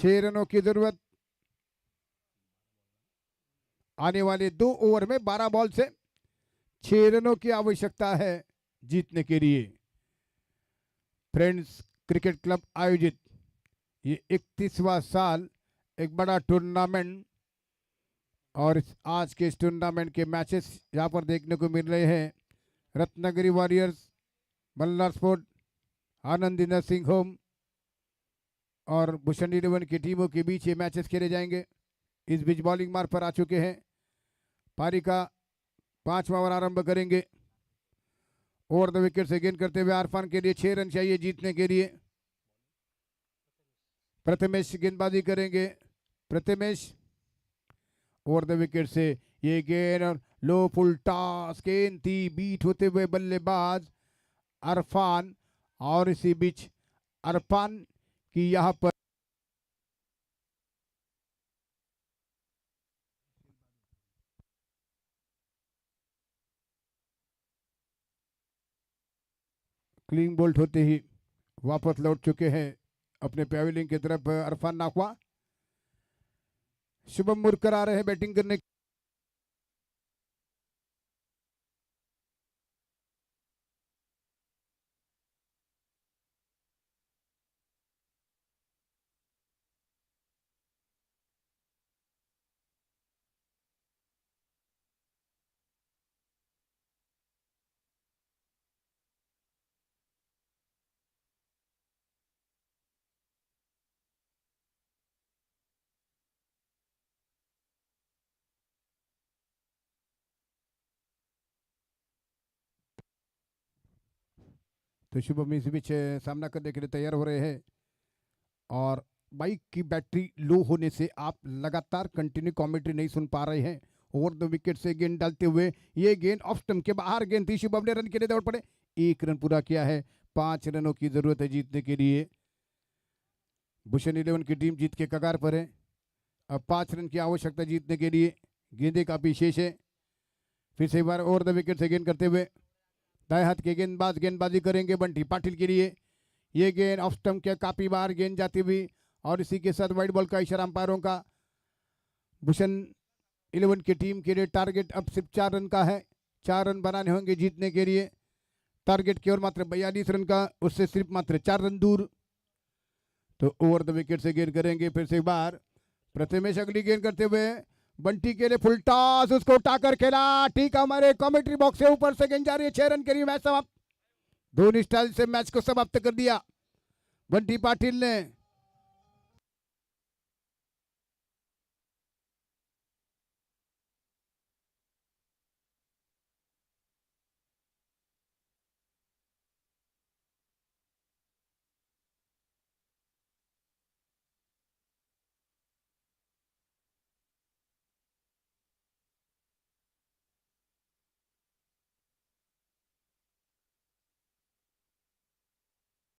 6 रनों की जरूरत आने वाले 2 ओवर में। 12 बॉल से 6 रनों की आवश्यकता है जीतने के लिए। फ्रेंड्स क्रिकेट क्लब आयोजित ये 31वां साल एक बड़ा टूर्नामेंट, और आज के इस टूर्नामेंट के मैचेस यहाँ पर देखने को मिल रहे हैं। Ratnagiri warriors, Malhar sport, Anandi nursing home और भूषण 11 की टीमों के बीच ये मैचेस खेले जाएंगे। इस बीच बॉलिंग मार्ग पर आ चुके हैं। पारी का 5वां ओवर आरंभ करेंगे। ओवर द विकेट से गेंद करते हुए इरफान के लिए 6 रन चाहिए जीतने के लिए। प्रथमेश गेंदबाजी करेंगे। प्रथमेश ओवर द विकेट से ये गेंद और लो फुल टॉस, गेंद थी बीट होते हुए बल्लेबाज इरफान, और इसी बीच इरफान की यहां पर क्लीन बोल्ट होते ही वापस लौट चुके हैं अपने पैवेलियन की तरफ इरफान नाकवा। शुभम मुरकर आ रहे हैं बैटिंग करने। तो शुभम इस बीच सामना करने के लिए तैयार हो रहे हैं, और बाइक की बैटरी लो होने से आप लगातार कंटिन्यू कमेंट्री नहीं सुन पा रहे हैं। ओवर द विकेट से गेंद डालते हुए ये गेंद ऑफ स्टंप के बाहर गेंद थी। शुभम ने रन के लिए दौड़ पड़े, 1 रन पूरा किया है। 5 रनों की जरूरत है जीतने के लिए। भूषण 11 की टीम जीत के कगार पर है। अब 5 रन की आवश्यकता जीतने के लिए। गेंदे काफी शेष है। फिर से एक बार ओवर द विकेट से गेंद करते हुए दाएं हाथ के गेंदबाज गेंदबाजी करेंगे बंटी पाटिल के लिए। ये गेंद ऑफ स्टंप के काफी बाहर गेंद जाती हुई, और इसी के साथ वाइड बॉल का इशारा अंपायरों का। भूषण 11 की टीम के लिए टारगेट अब सिर्फ 4 रन का है। 4 रन बनाने होंगे जीतने के लिए। टारगेट केवल मात्र 42 रन का, उससे सिर्फ मात्र 4 रन दूर। तो ओवर द विकेट से गेंद करेंगे फिर से एक बार प्रथमेश। अगली गेंद करते हुए बंटी के लिए फुल टॉस, उसको उठाकर खेला, ठीक हमारे कमेंट्री बॉक्स से ऊपर से गेंद जा रही है। 6 रन के लिए मैच समाप्त। धोनी स्टाइल से मैच को समाप्त कर दिया बंटी पाटिल ने।